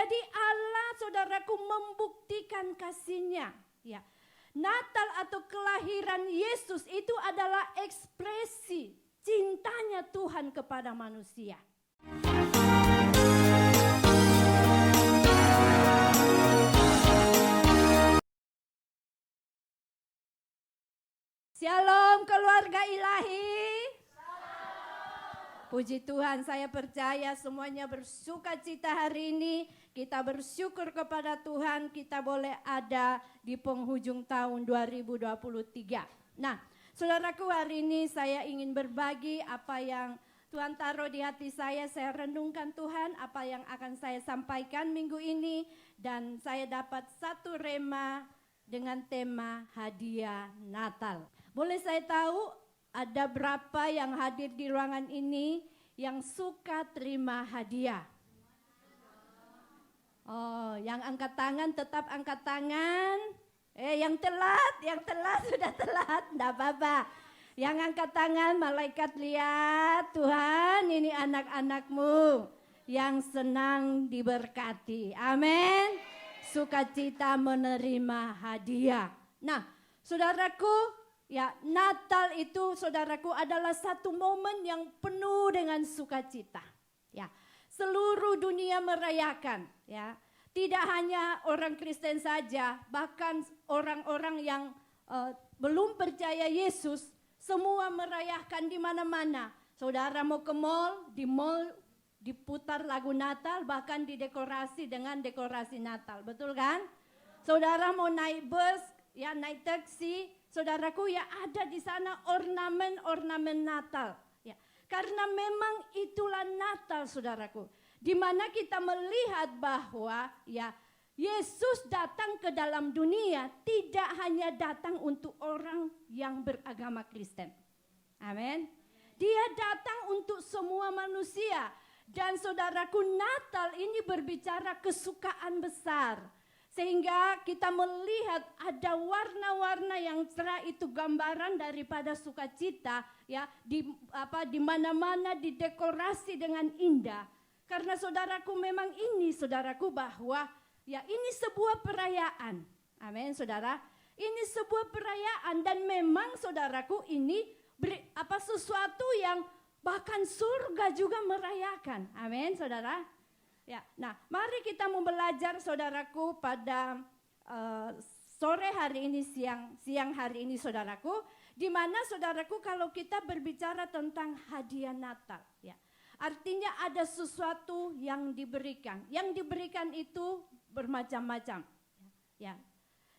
Jadi Allah, saudaraku, membuktikan kasih-Nya. Ya. Natal atau kelahiran Yesus itu adalah ekspresi cintanya Tuhan kepada manusia. Shalom keluarga ilahi. Puji Tuhan, saya percaya semuanya bersuka cita hari ini. Kita bersyukur kepada Tuhan, kita boleh ada di penghujung tahun 2023. Nah, saudaraku, hari ini saya ingin berbagi apa yang Tuhan taruh di hati saya renungkan Tuhan, apa yang akan saya sampaikan minggu ini. Dan saya dapat satu rema dengan tema hadiah Natal. Boleh saya tahu ada berapa yang hadir di ruangan ini yang suka terima hadiah? Oh, yang angkat tangan tetap angkat tangan. Yang telat sudah telat, enggak apa-apa. Yang angkat tangan, malaikat lihat, Tuhan ini anak-anak-Mu yang senang diberkati. Amin. Sukacita menerima hadiah. Nah, saudaraku, ya, Natal itu, saudaraku, adalah satu momen yang penuh dengan sukacita. Ya, seluruh dunia merayakan. Ya, tidak hanya orang Kristen saja, bahkan orang-orang yang belum percaya Yesus, semua merayakan di mana-mana. Saudara mau ke mall, di mall diputar lagu Natal, bahkan didekorasi dengan dekorasi Natal, betul kan? Saudara mau naik bus, ya naik taksi, saudaraku, ya ada di sana ornamen-ornamen Natal. Ya, karena memang itulah Natal, saudaraku. Di mana kita melihat bahwa ya Yesus datang ke dalam dunia tidak hanya datang untuk orang yang beragama Kristen. Amin. Dia datang untuk semua manusia. Dan saudaraku, Natal ini berbicara kesukaan besar. Sehingga kita melihat ada warna-warna yang cerah, itu gambaran daripada sukacita, ya, di mana-mana didekorasi dengan indah. Karena saudaraku, memang ini saudaraku bahwa ya ini sebuah perayaan. Amin, saudara. Ini sebuah perayaan dan memang saudaraku ini sesuatu yang bahkan surga juga merayakan. Amin, saudara. Ya, nah, mari kita mau belajar, saudaraku, pada sore hari ini, siang hari ini, saudaraku, di mana saudaraku kalau kita berbicara tentang hadiah Natal, ya, artinya ada sesuatu yang diberikan. Yang diberikan itu bermacam-macam. Ya.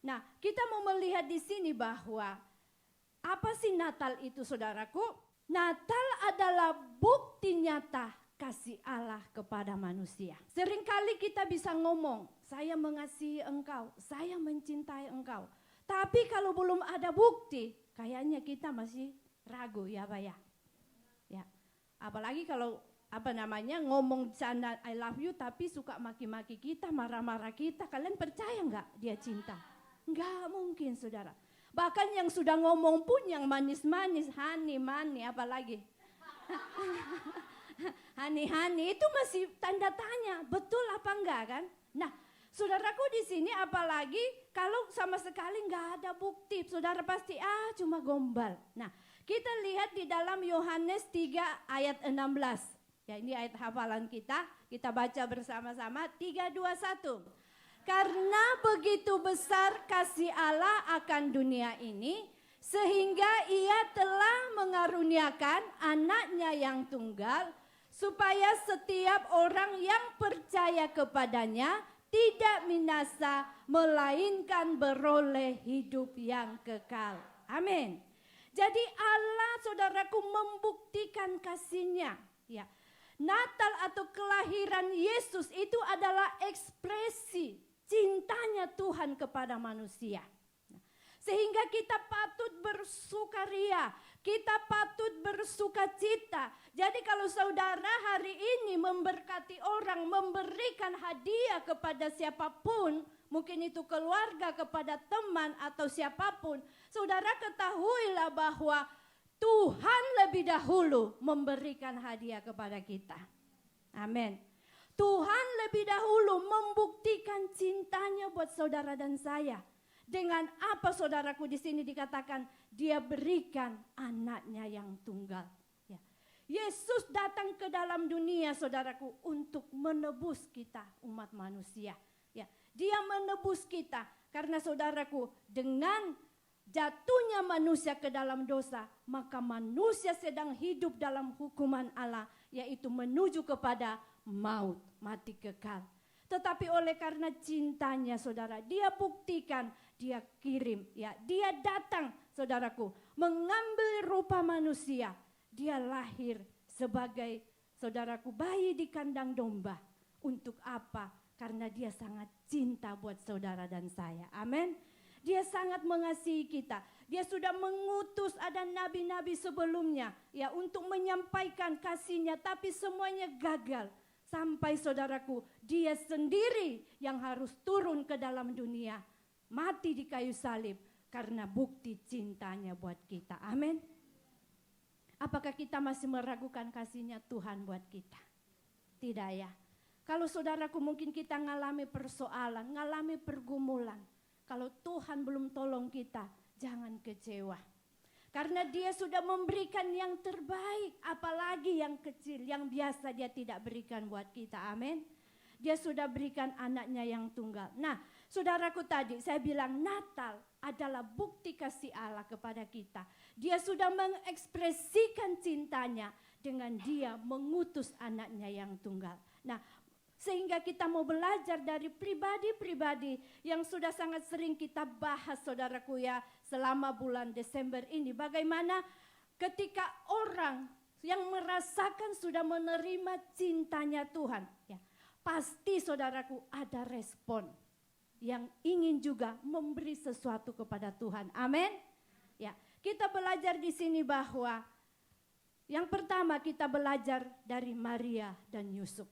Nah, kita mau melihat di sini bahwa apa sih Natal itu, saudaraku? Natal adalah bukti nyata kasih Allah kepada manusia. Seringkali kita bisa ngomong, saya mengasihi engkau, saya mencintai engkau. Tapi kalau belum ada bukti, kayaknya kita masih ragu, ya Pak ya. Ya. Apalagi kalau ngomong canda I love you tapi suka maki-maki kita, marah-marah kita. Kalian percaya enggak dia cinta? Enggak mungkin, saudara. Bahkan yang sudah ngomong pun yang manis-manis, honey, money, apalagi. Hani-hani itu masih tanda tanya, betul apa enggak kan? Nah, saudaraku, di sini apalagi kalau sama sekali enggak ada bukti, saudara pasti cuma gombal. Nah, kita lihat di dalam Yohanes 3 ayat 16. Ya, ini ayat hafalan kita baca bersama-sama, 3, 2, 1. Karena begitu besar kasih Allah akan dunia ini, sehingga ia telah mengaruniakan anaknya yang tunggal, supaya setiap orang yang percaya kepadanya tidak binasa, melainkan beroleh hidup yang kekal. Amin. Jadi Allah, saudaraku, membuktikan kasih-Nya. Ya. Natal atau kelahiran Yesus itu adalah ekspresi cintanya Tuhan kepada manusia. Sehingga kita patut bersukaria, kita patut bersukacita. Jadi kalau saudara hari ini memberkati orang, memberikan hadiah kepada siapapun, mungkin itu keluarga, kepada teman atau siapapun, saudara ketahuilah bahwa Tuhan lebih dahulu memberikan hadiah kepada kita. Amin. Tuhan lebih dahulu membuktikan cintanya buat saudara dan saya. Dengan apa saudaraku di sini dikatakan dia berikan anaknya yang tunggal. Ya. Yesus datang ke dalam dunia saudaraku untuk menebus kita umat manusia. Ya. Dia menebus kita karena saudaraku dengan jatuhnya manusia ke dalam dosa, maka manusia sedang hidup dalam hukuman Allah, yaitu menuju kepada maut, mati kekal. Tetapi oleh karena cintanya saudara, dia buktikan, dia kirim, ya, dia datang saudaraku, mengambil rupa manusia. Dia lahir sebagai saudaraku bayi di kandang domba. Untuk apa? Karena dia sangat cinta buat saudara dan saya. Amin. Dia sangat mengasihi kita. Dia sudah mengutus ada nabi-nabi sebelumnya ya untuk menyampaikan kasihnya, tapi semuanya gagal. Sampai saudaraku, dia sendiri yang harus turun ke dalam dunia, mati di kayu salib karena bukti cintanya buat kita. Amin. Apakah kita masih meragukan kasihnya Tuhan buat kita? Tidak ya. Kalau saudaraku mungkin kita ngalami persoalan, ngalami pergumulan. Kalau Tuhan belum tolong kita, jangan kecewa. Karena dia sudah memberikan yang terbaik, apalagi yang kecil, yang biasa dia tidak berikan buat kita, amin. Dia sudah berikan anaknya yang tunggal. Nah, saudaraku tadi saya bilang Natal adalah bukti kasih Allah kepada kita. Dia sudah mengekspresikan cintanya dengan dia mengutus anaknya yang tunggal. Nah, sehingga kita mau belajar dari pribadi-pribadi yang sudah sangat sering kita bahas saudaraku ya selama bulan Desember ini. Bagaimana ketika orang yang merasakan sudah menerima cintanya Tuhan. Ya, pasti saudaraku ada respon yang ingin juga memberi sesuatu kepada Tuhan. Amin. Ya, kita belajar di sini bahwa yang pertama kita belajar dari Maria dan Yusuf.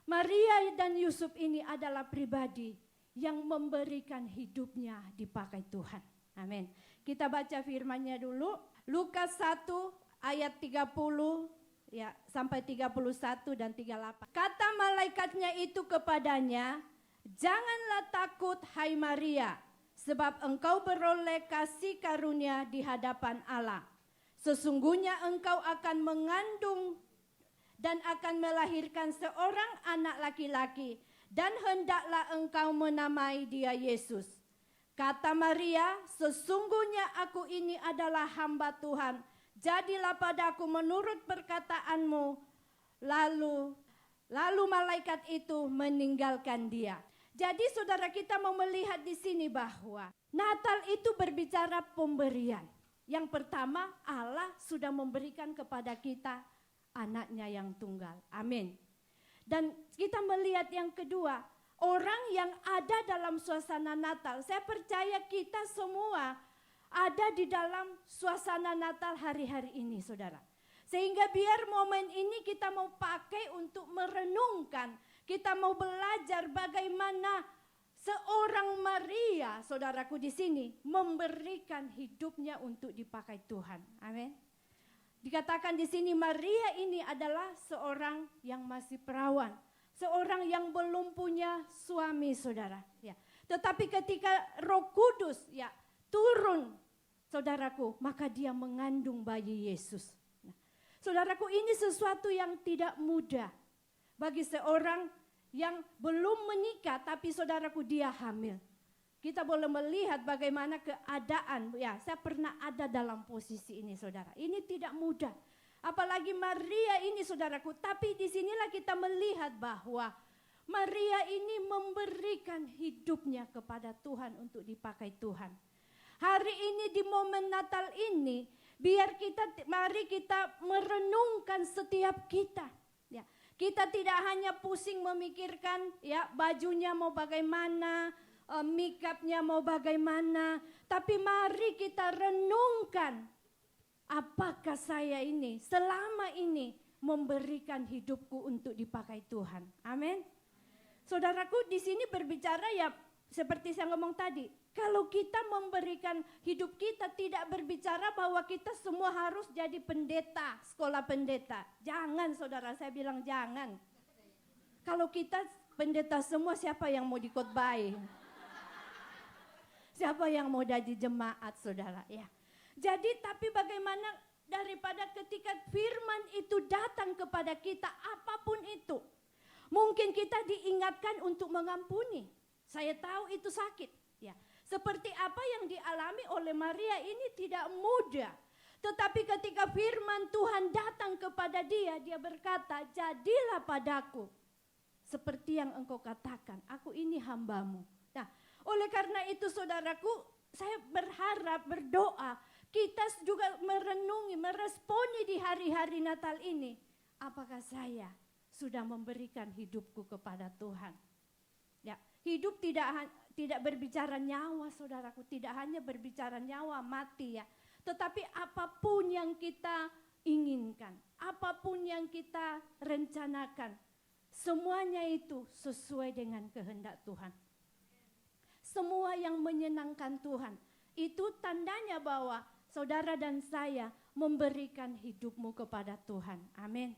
Maria dan Yusuf ini adalah pribadi yang memberikan hidupnya dipakai Tuhan. Amin. Kita baca firman-Nya dulu. Lukas 1 ayat 30 ya sampai 31 dan 38. Kata malaikatnya itu kepadanya, "Janganlah takut hai Maria, sebab engkau beroleh kasih karunia di hadapan Allah. Sesungguhnya engkau akan mengandung dan akan melahirkan seorang anak laki-laki, dan hendaklah engkau menamai dia Yesus. Kata Maria, sesungguhnya aku ini adalah hamba Tuhan, jadilah padaku menurut perkataanmu. Lalu malaikat itu meninggalkan dia. Jadi saudara kita mau melihat di sini bahwa Natal itu berbicara pemberian. Yang pertama Allah sudah memberikan kepada kita anaknya yang tunggal. Amin. Dan kita melihat yang kedua, orang yang ada dalam suasana Natal. Saya percaya kita semua ada di dalam suasana Natal hari-hari ini, saudara. Sehingga biar momen ini kita mau pakai untuk merenungkan, kita mau belajar bagaimana seorang Maria, saudaraku di sini, memberikan hidupnya untuk dipakai Tuhan. Amin. Dikatakan di sini Maria ini adalah seorang yang masih perawan, seorang yang belum punya suami, saudara. Ya. Tetapi ketika Roh Kudus ya turun, saudaraku, maka dia mengandung bayi Yesus. Nah, saudaraku, ini sesuatu yang tidak mudah bagi seorang yang belum menikah, tapi saudaraku dia hamil. Kita boleh melihat bagaimana keadaan, ya saya pernah ada dalam posisi ini saudara. Ini tidak mudah, apalagi Maria ini saudaraku. Tapi disinilah kita melihat bahwa Maria ini memberikan hidupnya kepada Tuhan untuk dipakai Tuhan. Hari ini di momen Natal ini, mari kita merenungkan setiap kita. Ya, kita tidak hanya pusing memikirkan ya bajunya mau bagaimana, make up-nya mau bagaimana, tapi mari kita renungkan apakah saya ini selama ini memberikan hidupku untuk dipakai Tuhan. Amin. Saudaraku, di sini berbicara ya seperti saya ngomong tadi, kalau kita memberikan hidup kita tidak berbicara bahwa kita semua harus jadi pendeta, sekolah pendeta. Jangan saudara, saya bilang jangan. Kalau kita pendeta semua, siapa yang mau dikhotbahi? Siapa yang mau jadi jemaat, saudara? Ya. Jadi tapi bagaimana daripada ketika firman itu datang kepada kita, apapun itu. Mungkin kita diingatkan untuk mengampuni. Saya tahu itu sakit. Ya. Seperti apa yang dialami oleh Maria ini tidak mudah. Tetapi ketika firman Tuhan datang kepada dia, dia berkata, jadilah padaku seperti yang engkau katakan, aku ini hambamu. Nah, oleh karena itu saudaraku, saya berharap, berdoa, kita juga merenungi, meresponi di hari-hari Natal ini. Apakah saya sudah memberikan hidupku kepada Tuhan? Ya, hidup tidak berbicara nyawa, saudaraku, tidak hanya berbicara nyawa, mati ya. Tetapi apapun yang kita inginkan, apapun yang kita rencanakan, semuanya itu sesuai dengan kehendak Tuhan. Semua yang menyenangkan Tuhan, itu tandanya bahwa saudara dan saya memberikan hidupmu kepada Tuhan. Amin.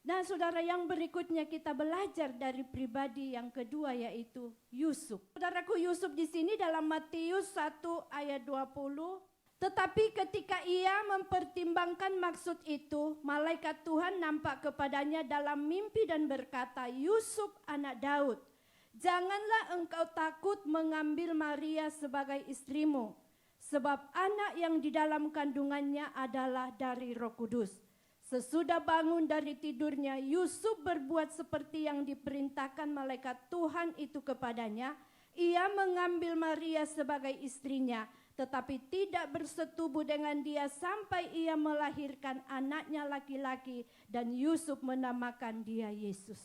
Nah saudara, yang berikutnya kita belajar dari pribadi yang kedua, yaitu Yusuf. Saudaraku, Yusuf di sini dalam Matius 1 ayat 20. Tetapi ketika ia mempertimbangkan maksud itu, malaikat Tuhan nampak kepadanya dalam mimpi dan berkata, Yusuf anak Daud, janganlah engkau takut mengambil Maria sebagai istrimu, sebab anak yang di dalam kandungannya adalah dari Roh Kudus. Sesudah bangun dari tidurnya, Yusuf berbuat seperti yang diperintahkan malaikat Tuhan itu kepadanya. Ia mengambil Maria sebagai istrinya, tetapi tidak bersetubuh dengan dia sampai ia melahirkan anaknya laki-laki, dan Yusuf menamakan dia Yesus.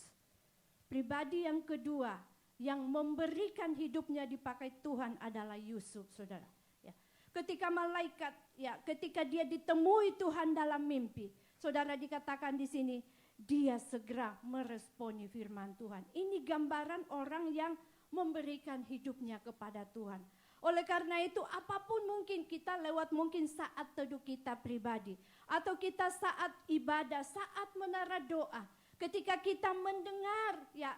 Pribadi yang kedua yang memberikan hidupnya dipakai Tuhan adalah Yusuf, saudara. Ya. Ketika malaikat, ya, ketika dia ditemui Tuhan dalam mimpi, saudara, dikatakan di sini dia segera meresponi firman Tuhan. Ini gambaran orang yang memberikan hidupnya kepada Tuhan. Oleh karena itu, apapun mungkin kita lewat mungkin saat teduh kita pribadi, atau kita saat ibadah, saat menara doa, ketika kita mendengar ya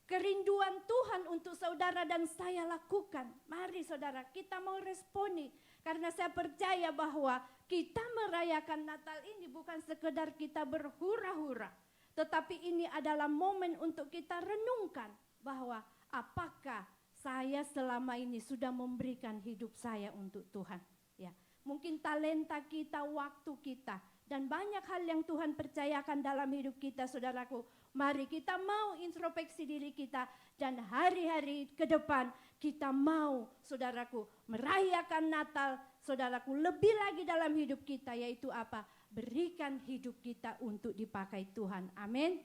kerinduan Tuhan untuk saudara dan saya lakukan, mari saudara kita mau responi. Karena saya percaya bahwa kita merayakan Natal ini bukan sekedar kita berhura-hura, tetapi ini adalah momen untuk kita renungkan bahwa apakah saya selama ini sudah memberikan hidup saya untuk Tuhan. Ya, mungkin talenta kita, waktu kita, dan banyak hal yang Tuhan percayakan dalam hidup kita, saudaraku. Mari kita mau introspeksi diri kita, dan hari-hari ke depan kita mau, saudaraku, merayakan Natal, saudaraku, lebih lagi dalam hidup kita, yaitu apa? Berikan hidup kita untuk dipakai Tuhan. Amin.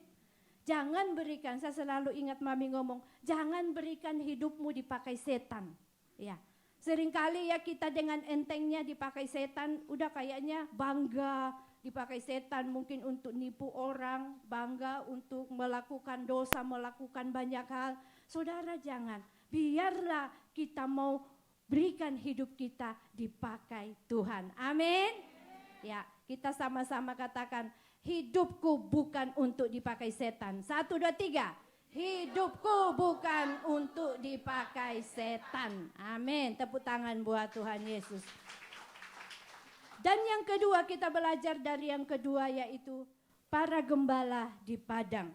Jangan berikan, saya selalu ingat mami ngomong, jangan berikan hidupmu dipakai setan. Ya, seringkali ya kita dengan entengnya dipakai setan, udah kayaknya bangga dipakai setan mungkin untuk nipu orang, bangga untuk melakukan dosa, melakukan banyak hal. Saudara jangan, biarlah kita mau berikan hidup kita dipakai Tuhan. Amin. Ya, kita sama-sama katakan, hidupku bukan untuk dipakai setan. 1, 2, 3. Hidupku bukan untuk dipakai setan. Amin. Tepuk tangan buat Tuhan Yesus. Dan yang kedua, kita belajar dari yang kedua, yaitu para gembala di padang.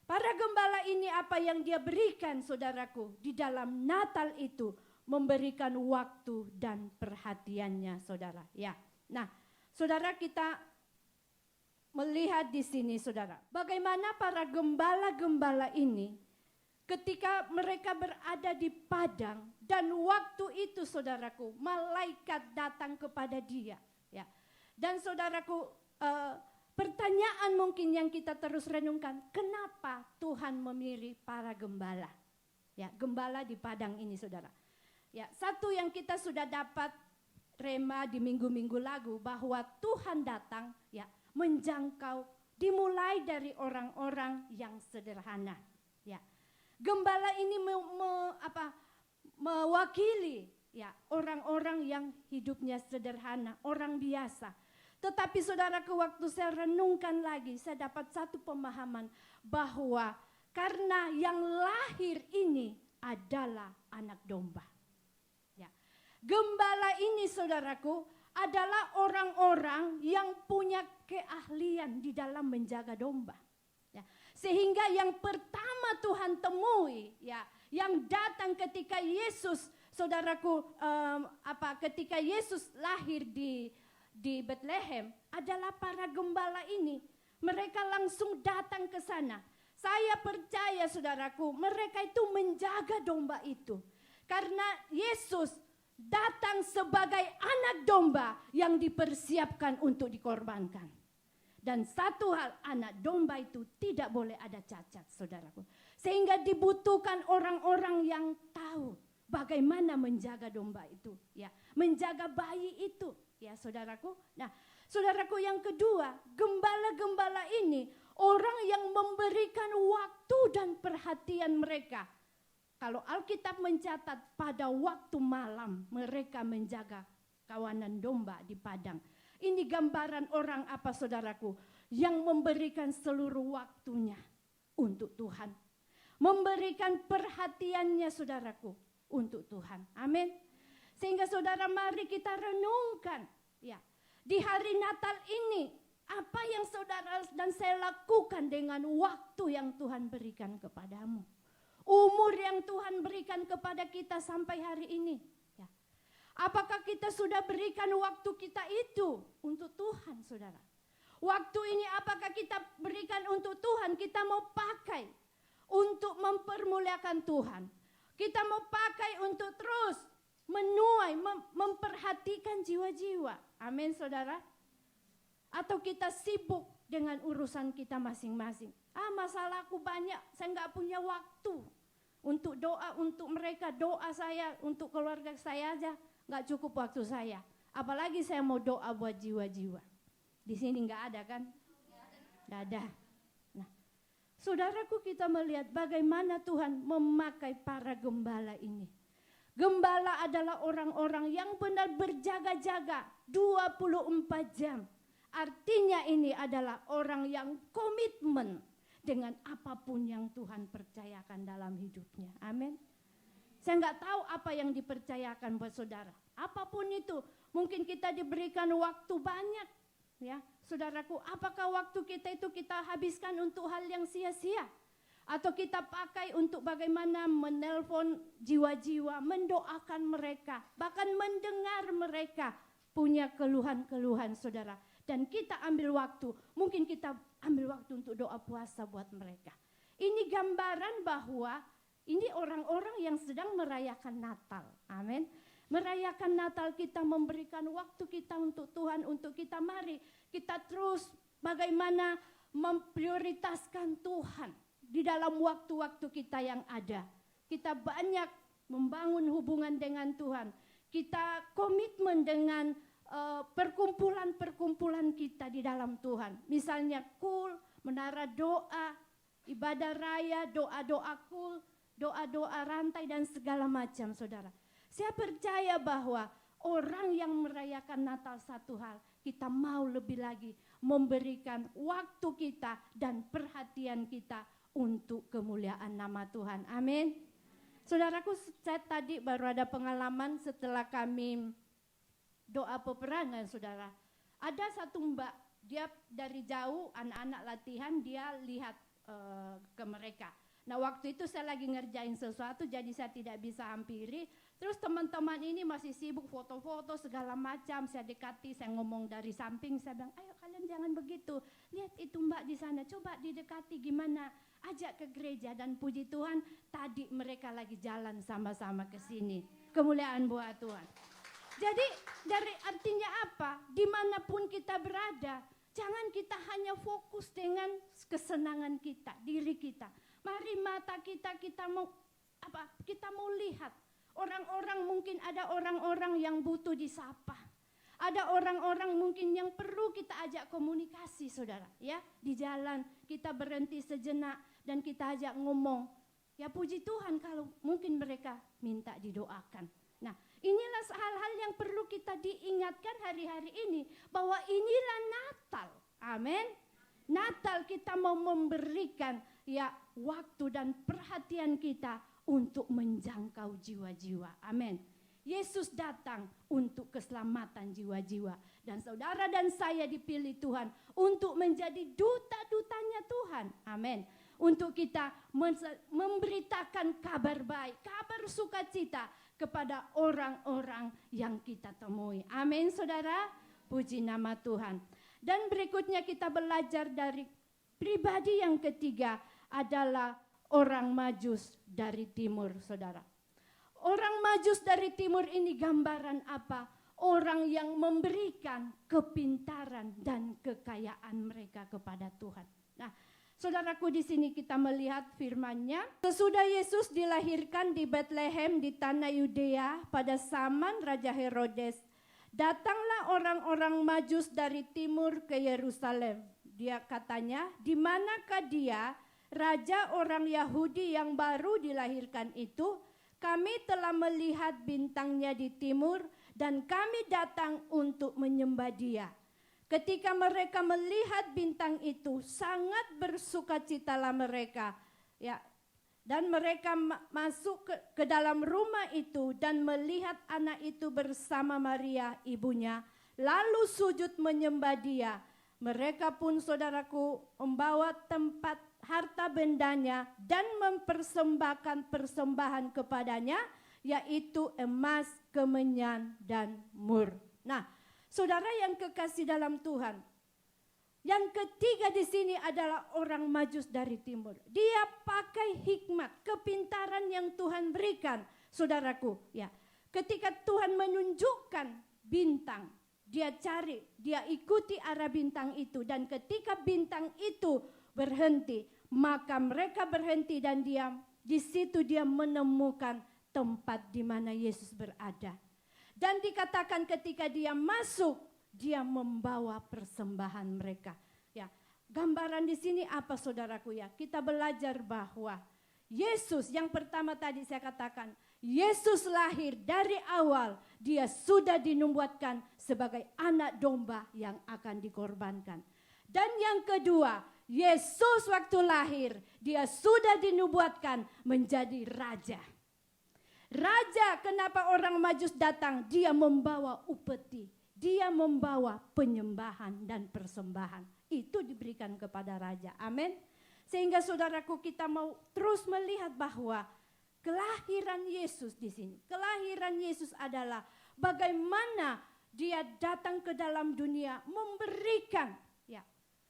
Para gembala ini apa yang dia berikan, saudaraku, di dalam Natal itu memberikan waktu dan perhatiannya, saudara. Ya. Nah, saudara, kita melihat di sini, saudara, bagaimana para gembala-gembala ini ketika mereka berada di padang, dan waktu itu, saudaraku, malaikat datang kepada dia, ya. Dan saudaraku, pertanyaan mungkin yang kita terus renungkan, kenapa Tuhan memilih para gembala? Ya, gembala di padang ini, saudara. Ya, satu yang kita sudah dapat rema di minggu-minggu lalu, bahwa Tuhan datang, ya, menjangkau dimulai dari orang-orang yang sederhana. Ya, gembala ini mewakili ya orang-orang yang hidupnya sederhana, orang biasa. Tetapi saudara, ke waktu saya renungkan lagi, saya dapat satu pemahaman bahwa Karena yang lahir ini adalah anak domba. Ya. Gembala ini saudaraku adalah orang-orang yang punya keahlian di dalam menjaga domba. Ya. Sehingga yang pertama Tuhan temui, ya, yang datang ketika Yesus, saudaraku, ketika Yesus lahir di Bethlehem adalah para gembala ini. Mereka langsung datang ke sana. Saya percaya saudaraku, mereka itu menjaga domba itu. Karena Yesus datang sebagai anak domba yang dipersiapkan untuk dikorbankan. Dan satu hal, anak domba itu tidak boleh ada cacat, saudaraku. Sehingga dibutuhkan orang-orang yang tahu bagaimana menjaga domba itu, ya, menjaga bayi itu, ya, saudaraku. Nah, saudaraku, yang kedua, gembala-gembala ini orang yang memberikan waktu dan perhatian mereka. Kalau Alkitab mencatat pada waktu malam mereka menjaga kawanan domba di padang. Ini gambaran orang apa, saudaraku? Yang memberikan seluruh waktunya untuk Tuhan. Memberikan perhatiannya, saudaraku, untuk Tuhan. Amin. Sehingga saudara, mari kita renungkan, ya, di hari Natal ini apa yang saudara dan saya lakukan dengan waktu yang Tuhan berikan kepadamu. Umur yang Tuhan berikan kepada kita sampai hari ini. Ya. Apakah kita sudah berikan waktu kita itu untuk Tuhan, saudara? Waktu ini apakah kita berikan untuk Tuhan? Kita mau pakai untuk mempermuliakan Tuhan. Kita mau pakai untuk terus menuai, memperhatikan jiwa-jiwa. Amin, saudara. Atau kita sibuk dengan urusan kita masing-masing. Masalahku banyak, saya nggak punya waktu untuk doa untuk mereka. Doa saya untuk keluarga saya aja nggak cukup waktu saya. Apalagi saya mau doa buat jiwa-jiwa. Di sini nggak ada kan? Nggak ada. Nah, saudaraku, kita melihat bagaimana Tuhan memakai para gembala ini. Gembala adalah orang-orang yang benar berjaga-jaga 24 jam. Artinya ini adalah orang yang komitmen dengan apapun yang Tuhan percayakan dalam hidupnya. Amin. Saya nggak tahu apa yang dipercayakan buat saudara. Apapun itu, mungkin kita diberikan waktu banyak, ya, saudaraku. Apakah waktu kita itu kita habiskan untuk hal yang sia-sia? Atau kita pakai untuk bagaimana menelpon jiwa-jiwa, mendoakan mereka, bahkan mendengar mereka punya keluhan-keluhan, saudara. Dan kita ambil waktu, mungkin kita ambil waktu untuk doa puasa buat mereka. Ini gambaran bahwa ini orang-orang yang sedang merayakan Natal. Amin. Merayakan Natal, kita memberikan waktu kita untuk Tuhan, untuk kita. Mari kita terus bagaimana memprioritaskan Tuhan di dalam waktu-waktu kita yang ada. Kita banyak membangun hubungan dengan Tuhan. Kita komitmen dengan perkumpulan-perkumpulan kita di dalam Tuhan. Misalnya kul, menara doa, ibadah raya, doa-doa kul, doa-doa rantai dan segala macam, saudara. Saya percaya bahwa orang yang merayakan Natal satu hal, kita mau lebih lagi memberikan waktu kita dan perhatian kita untuk kemuliaan nama Tuhan. Amin. Saudaraku, saya tadi baru ada pengalaman setelah kami doa peperangan, saudara. Ada satu mbak, dia dari jauh anak-anak latihan, dia lihat ke mereka. Nah, waktu itu saya lagi ngerjain sesuatu, jadi saya tidak bisa hampiri. Terus teman-teman ini masih sibuk foto-foto segala macam. Saya dekati, saya ngomong dari samping, saya bilang, ayo kalian jangan begitu. Lihat itu mbak di sana, coba didekati gimana. Ajak ke gereja, dan puji Tuhan tadi mereka lagi jalan sama-sama ke sini. Kemuliaan buat Tuhan. Jadi dari artinya apa? Dimanapun kita berada, jangan kita hanya fokus dengan kesenangan kita, diri kita. Mari mata kita mau apa? Kita mau lihat orang-orang, mungkin ada orang-orang yang butuh disapa. Ada orang-orang mungkin yang perlu kita ajak komunikasi, saudara. Ya, di jalan kita berhenti sejenak dan kita ajak ngomong. Ya puji Tuhan kalau mungkin mereka minta didoakan. Nah, inilah hal-hal yang perlu kita diingatkan hari-hari ini, bahwa inilah Natal. Amin. Natal kita mau memberikan ya waktu dan perhatian kita untuk menjangkau jiwa-jiwa. Amin. Yesus datang untuk keselamatan jiwa-jiwa. Dan saudara dan saya dipilih Tuhan untuk menjadi duta-dutanya Tuhan. Amin. Untuk kita memberitakan kabar baik, kabar sukacita kepada orang-orang yang kita temui. Amin, saudara. Puji nama Tuhan. Dan berikutnya kita belajar dari pribadi yang ketiga adalah orang Majus dari timur, saudara. Orang Majus dari timur ini gambaran apa? Orang yang memberikan kepintaran dan kekayaan mereka kepada Tuhan. Nah, saudaraku, di sini kita melihat firman-Nya. Sesudah Yesus dilahirkan di Bethlehem di tanah Yudea pada zaman Raja Herodes, datanglah orang-orang Majus dari timur ke Yerusalem. Dia katanya, di manakah dia, raja orang Yahudi yang baru dilahirkan itu? Kami telah melihat bintangnya di timur dan kami datang untuk menyembah dia. Ketika mereka melihat bintang itu, sangat bersukacitalah mereka. Ya, dan mereka masuk ke dalam rumah itu dan melihat anak itu bersama Maria ibunya, lalu sujud menyembah dia. Mereka pun, saudaraku, membawa tempat harta bendanya dan mempersembahkan persembahan kepadanya, yaitu emas, kemenyan, dan mur. Nah, saudara yang kekasih dalam Tuhan, yang ketiga di sini adalah orang Majus dari timur. Dia pakai hikmat, kepintaran yang Tuhan berikan, saudaraku. Ya, ketika Tuhan menunjukkan bintang, dia cari, dia ikuti arah bintang itu, dan ketika bintang itu berhenti, maka mereka berhenti dan diam. Di situ dia menemukan tempat di mana Yesus berada. Dan dikatakan ketika dia masuk, dia membawa persembahan mereka. Ya, gambaran di sini apa, saudaraku? Ya, kita belajar bahwa Yesus yang pertama tadi saya katakan, Yesus lahir dari awal, dia sudah dinubuatkan sebagai anak domba yang akan dikorbankan. Dan yang kedua, Yesus waktu lahir, dia sudah dinubuatkan menjadi raja. Raja, kenapa orang Majus datang? Dia membawa upeti, dia membawa penyembahan dan persembahan. Itu diberikan kepada raja. Amin. Sehingga saudaraku, kita mau terus melihat bahwa kelahiran Yesus di sini, kelahiran Yesus adalah bagaimana dia datang ke dalam dunia memberikan ya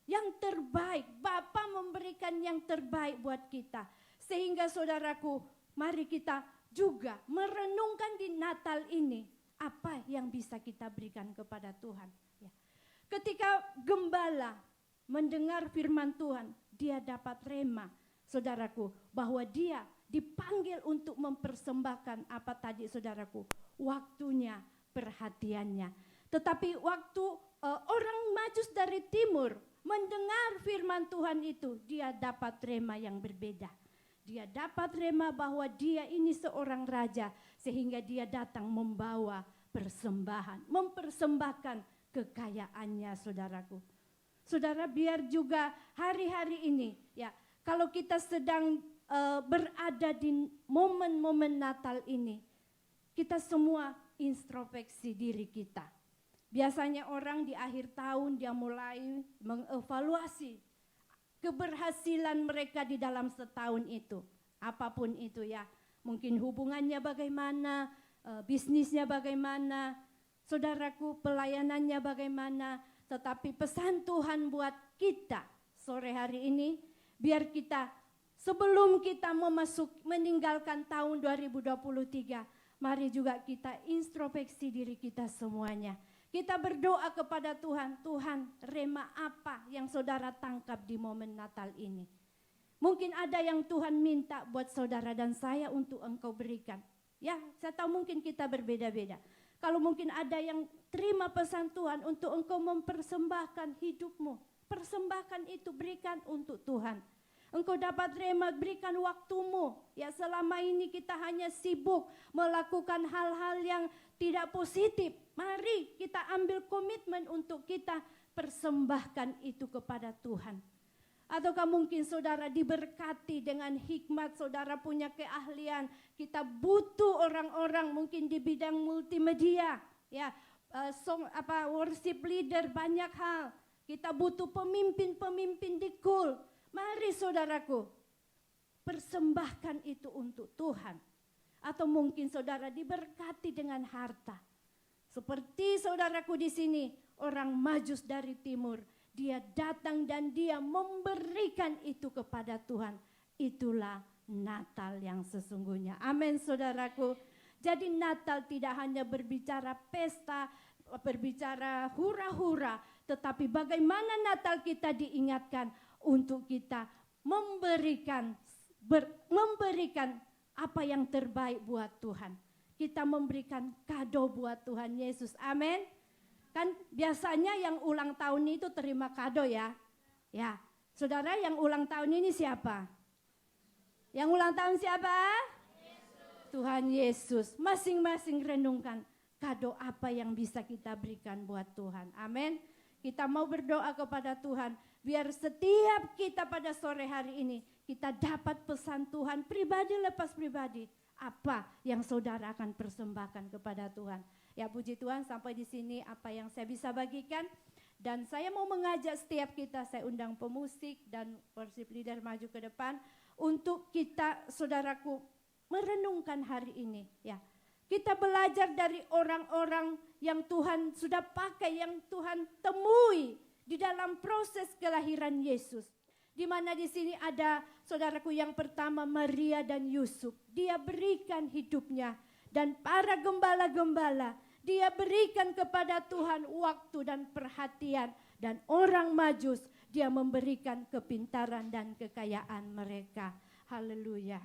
yang terbaik. Bapa memberikan yang terbaik buat kita. Sehingga saudaraku, mari kita juga merenungkan di Natal ini apa yang bisa kita berikan kepada Tuhan. Ya. Ketika gembala mendengar firman Tuhan, dia dapat rema, saudaraku, bahwa dia dipanggil untuk mempersembahkan apa tadi, saudaraku, waktunya, perhatiannya. Tetapi waktu orang Majus dari timur mendengar firman Tuhan itu, dia dapat rema yang berbeda. Dia dapat rema bahwa dia ini seorang raja, sehingga dia datang membawa persembahan, mempersembahkan kekayaannya, saudaraku. Saudara, biar juga hari-hari ini, ya, kalau kita sedang berada di momen-momen Natal ini, kita semua introspeksi diri kita. Biasanya orang di akhir tahun dia mulai mengevaluasi keberhasilan mereka di dalam setahun itu. Apapun itu ya, mungkin hubungannya bagaimana, bisnisnya bagaimana, saudaraku, pelayanannya bagaimana. Tetapi pesan Tuhan buat kita sore hari ini, biar kita sebelum kita meninggalkan tahun 2023, mari juga kita introspeksi diri kita semuanya. Kita berdoa kepada Tuhan, Tuhan, rema apa yang saudara tangkap di momen Natal ini? Mungkin ada yang Tuhan minta buat saudara dan saya untuk engkau berikan. Ya, saya tahu mungkin kita berbeda-beda. Kalau mungkin ada yang terima pesan Tuhan untuk engkau mempersembahkan hidupmu, persembahkan itu, berikan untuk Tuhan. Engkau dapat rema, berikan waktumu. Ya, selama ini kita hanya sibuk melakukan hal-hal yang tidak positif. Mari kita ambil komitmen untuk kita persembahkan itu kepada Tuhan. Ataukah mungkin saudara diberkati dengan hikmat, saudara punya keahlian. Kita butuh orang-orang mungkin di bidang multimedia, ya, worship leader, banyak hal. Kita butuh pemimpin-pemimpin di kul. Mari saudaraku, persembahkan itu untuk Tuhan. Atau mungkin saudara diberkati dengan harta. Seperti saudaraku di sini, orang Majus dari timur. Dia datang dan dia memberikan itu kepada Tuhan. Itulah Natal yang sesungguhnya. Amin saudaraku. Jadi Natal tidak hanya berbicara pesta, berbicara hura-hura. Tetapi bagaimana Natal kita diingatkan untuk kita memberikan apa yang terbaik buat Tuhan. Kita memberikan kado buat Tuhan Yesus. Amin. Kan biasanya yang ulang tahun itu terima kado ya. Ya, saudara yang ulang tahun ini siapa? Yang ulang tahun siapa? Yesus. Tuhan Yesus. Masing-masing renungkan kado apa yang bisa kita berikan buat Tuhan. Amin. Kita mau berdoa kepada Tuhan. Biar setiap kita pada sore hari ini kita dapat pesan Tuhan pribadi lepas pribadi. Apa yang saudara akan persembahkan kepada Tuhan. Ya puji Tuhan, sampai di sini apa yang saya bisa bagikan. Dan saya mau mengajak setiap kita, saya undang pemusik dan worship leader maju ke depan. Untuk kita saudaraku merenungkan hari ini. Ya, kita belajar dari orang-orang yang Tuhan sudah pakai, yang Tuhan temui di dalam proses kelahiran Yesus. Di mana di sini ada saudaraku yang pertama Maria dan Yusuf. Dia berikan hidupnya dan para gembala-gembala. Dia berikan kepada Tuhan waktu dan perhatian. Dan orang Majus dia memberikan kepintaran dan kekayaan mereka. Haleluya.